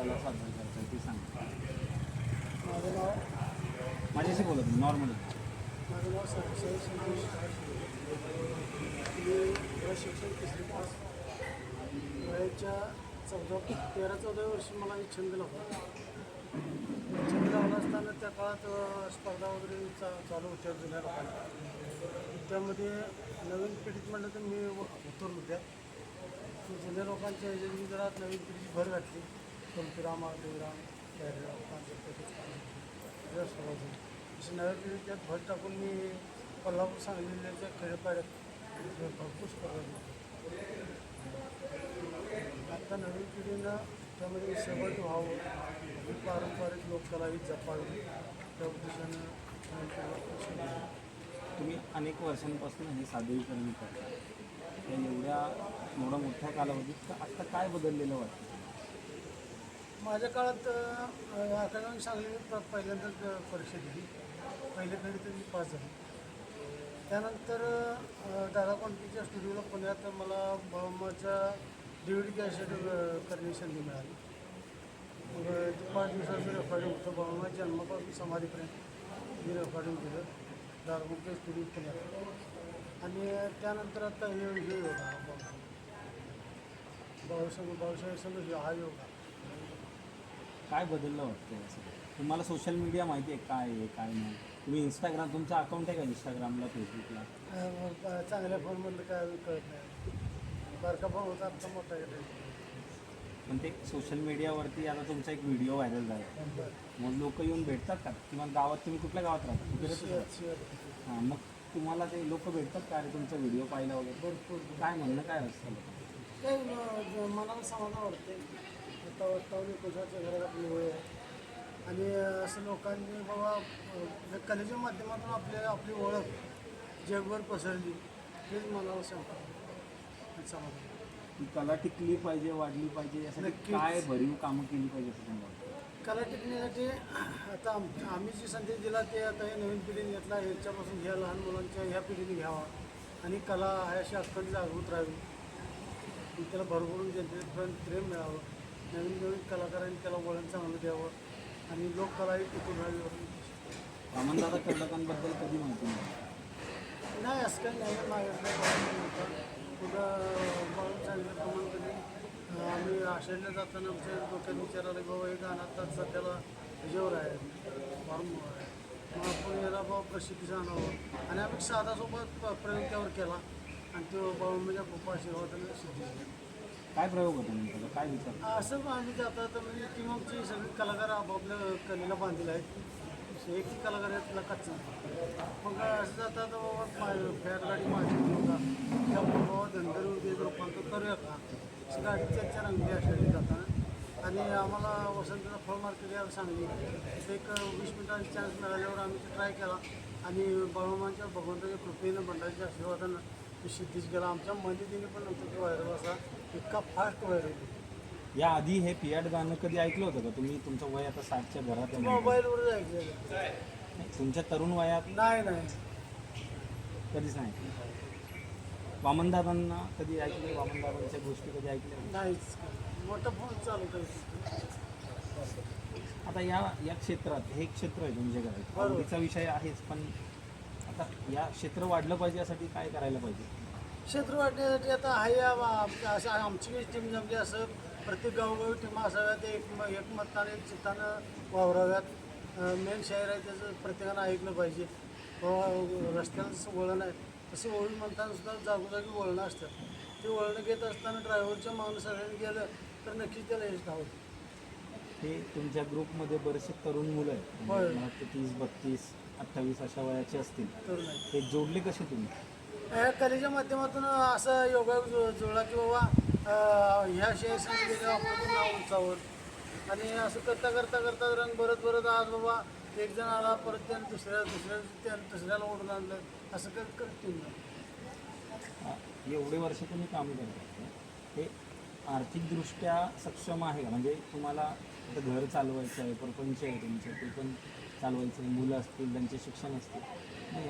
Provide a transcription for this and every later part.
कला सादर करताय ते सांगा. माझं नाव माझ्याशी बोला तुम्ही नॉर्मली. माझं नाव साई संतोष. मी वय शिक्षण तिसरी पास. वयाच्या 13-14 वर्षी मला एक छंद लागला. छंद लावला असताना त्या काळात स्पर्धा वगैरे चालू होत्या जुन्या लोकांच्या. त्यामध्ये नवीन पिढीत म्हणलं तर मी उतरलो त्यात. जुन्या लोकांच्या ह्याच्यात मी जरा नवीन पिढीची भर घातली. तुलसीराम देवराम सुरुवात झाली. अशी नव्या पिढी त्यात भर टाकून मी कोल्हापूर सांगलीच्या खेळपाड्यात भरपूर स्पर्धा दिली. आता नवीन पिढीनं त्यामध्ये सहभागी व्हावं, ही पारंपरिक लोककला ही जपावी त्या उद्देशानं तुम्ही अनेक वर्षांपासून हे सादरीकरण करता. त्या एवढ्या मोठ्या कालावधीत आत्ता काय बदललेलं वाटतं? माझ्या काळात आकाशवाणी सांगली मी पहिल्यांदाच परीक्षा दिली. पहिल्या फेरीत मी पास झाली. त्यानंतर दादा कोंडकेच्या स्टुडिओला पुण्यात मला माझ्या DVD कॅसेट करण्याची संधी मिळाली. मग ते 5 दिवसाचं रेकॉर्डिंग होतं. बाबामाच्या जन्मापासून समाधीपर्यंत मी रेकॉर्डिंग केलं दादा कोंडके स्टुडिओ पुण्यात. आणि त्यानंतर आता हे होता भाऊसाहेब संघ हा योगा. काय बदललं वाटतं असं? तुम्हाला सोशल मीडिया माहिती आहे काय आहे काय नाही? तुम्ही इंस्टाग्राम, तुमचं अकाउंट आहे का इंस्टाग्रामला, फेसबुकला? चांगल्या फोनमधलं काय कळत नाही. बारका फोन होता आता मोठा गेला. पण ते सोशल मीडियावरती आता तुमचा एक व्हिडिओ व्हायरल झाला. मग लोक येऊन भेटतात का? किंवा गावात, तुम्ही कुठल्या गावात राहता? हां, मग तुम्हाला ते लोक भेटतात का? अरे तुमचा व्हिडिओ पाहिला वगैरे भरपूर काय म्हणणं काय असतं? काही मनाला समाधान वाटते. आता वातावरण कुशाच्या घरात आपली होय आणि असं लोकांनी बाबा कलेच्या माध्यमातून आपली ओळख जगभर पसरली, हेच मनाला समाधान. ती कला टिकली पाहिजे, वाढली पाहिजे, यासाठी काय भरीव कामं केली पाहिजे असं तुम्हाला वाटतं? कला टिकण्यासाठी आता आम्ही जी संदेश दिला ते आता हे नवीन पिढीने घेतला. ह्याच्यापासून ह्या लहान मुलांच्या ह्या पिढीने घ्यावा आणि कला अशी अखंड जागृत राहावी. त्याला भरभरून जनतेपर्यंत प्रेम मिळावं. नवीन कलाकारांनी त्याला वळण चांगलं द्यावं आणि लोककलाही टिकून राहावी. वामनदादा कर्डकांबद्दल कधी माहिती नाही? नाही, असं काही नाही. माझ्याकडे कुठं बाळून सांगितल्याप्रमाणे कधी आम्ही आषाढला जाताना आमच्या डोक्यात विचार आला बाबा हे गाणं आता सध्याला ह्याच्यावर आहे, फॉर्मवर आहे, मग आपण याला बाबा प्रसिद्धीचं आणावं. आणि आम्ही साधा सोबत प्रयोग त्यावर केला आणि तो बाळूंबाच्या खूप आशीर्वादाने सिद्धी झाली. काय प्रयोग होता नेमका? काय विचार? असं आम्ही जाता तर म्हणजे टीम आमची सगळी कलाकार आपापल्या कलेला बांधलेले आहेत. एक कलाकार आहे तिला कच्चा. मग असं जाता तर बाबा फॅट गाडी माझी होता त्या बाबा धनगरी रूपांतर करूया का असं गाडी चर्चा रंगली आषाढी जाताना. आणि आम्हाला वसंतला फळ मार्केट यायला सांगली. एक 20 मिनिटांचा चान्स मिळाल्यावर आम्ही ते ट्राय केला आणि बाळूमांच्या भगवंताच्या कृपेनं भंडारीच्या आशीर्वादानं ते सिद्धीच गेला. आमच्या मदतीने पण नंतर तो व्हायरल असा इतका फास्ट व्हायरल. या आधी हे पियाड गाणं कधी ऐकलं होतं का तुम्ही? तुमचं वय आता 60च्या घरात आहे. मोबाईलवरच ऐकलेलं. तुमच्या तरुण वयात नाही कधीच नाही. वामनदादांना कधी ऐकले? वामनदादांच्या गोष्टी कधी ऐकल्या? नाहीच. मोठा फोन चालू करायचं. आता या क्षेत्रात, हे क्षेत्र आहे तुमच्या घरात, आवडीचा विषय आहेच, पण आता या क्षेत्र वाढलं पाहिजे यासाठी काय करायला पाहिजे? क्षेत्र वाढण्यासाठी आता असं आमची टीम जमली. असं प्रत्येक गावोगावी टीमा असाव्यात. एकमताने एक चित्तानं वावराव्यात. मेन शहर आहे त्याचं प्रत्येकानं ऐकलं पाहिजे. रस्त्याला जसं वळण आहे तसं वळण म्हणताना सुद्धा जागोजागी वळणं असतात. ते वळणं घेत असताना ड्रायव्हरच्या मागणं सगळ्यांनी गेलं तर नक्कीच त्याला यश धावतं. हे तुमच्या ग्रुपमध्ये बरेचसे तरुण मुलं आहेत, होय. मला वाटतं 30, 32, 28 अशा वयाचे असतील. तरुण आहे. हे जोडले कसे तुम्ही? ह्या कलेच्या माध्यमातून असं योगा जुळला की बाबा ह्या शहरासाठी गेल्यावर आपलं नाव उंचावर. आणि असं करता रंग भरत आज बाबा एक जण आला, परत त्यानं दुसऱ्याला ओढून आणलं. असं करत एवढे वर्ष तुम्ही काम करता, हे आर्थिकदृष्ट्या सक्षम आहे का? म्हणजे तुम्हाला आता घर चालवायचं आहे, प्रपंच आहे तुमचं, ते पण चालवायचं आहे, मुलं असतील, त्यांचे शिक्षण असतील. मग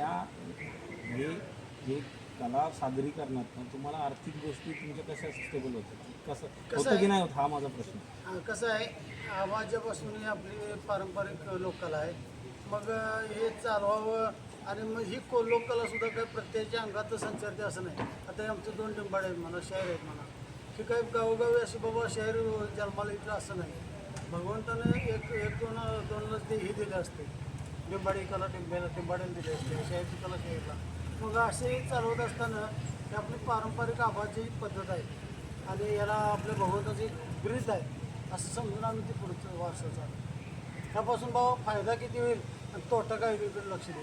हे कला सादरीकरणात तुम्हाला आर्थिक गोष्टी तुमच्या कशा स्टेबल होतात? कसं होतं की नाही होत, हा माझा प्रश्न. कसं आहे आवाजापासून ही आपली पारंपरिक लोककला आहे. मग हे चालवावं आणि मग ही लोककला सुद्धा काही प्रत्येकाच्या अंगात संचारते असं नाही. आता हे आमचे 2 डिंबाडे आहेत म्हणा, शाहीर आहेत म्हणा, ही काही गावोगावी अशी बाबा शाहीर जन्माला इथलं असं नाही. भगवंताने एक दोनलाच ते हे दिले असते, डिंबाडी कला डिंबाड्याला दिली असते, शाहीरची कला शाहीरला. मग असे चालवत असताना ही आपली पारंपरिक आवाजाची पद्धत आहे आणि याला आपल्या भगवंताची ब्रीद आहे असं समजून आम्ही ते पुढचं वारसा चालू. त्यापासून बाबा फायदा किती होईल आणि तोटा काय होईल लक्ष देऊ.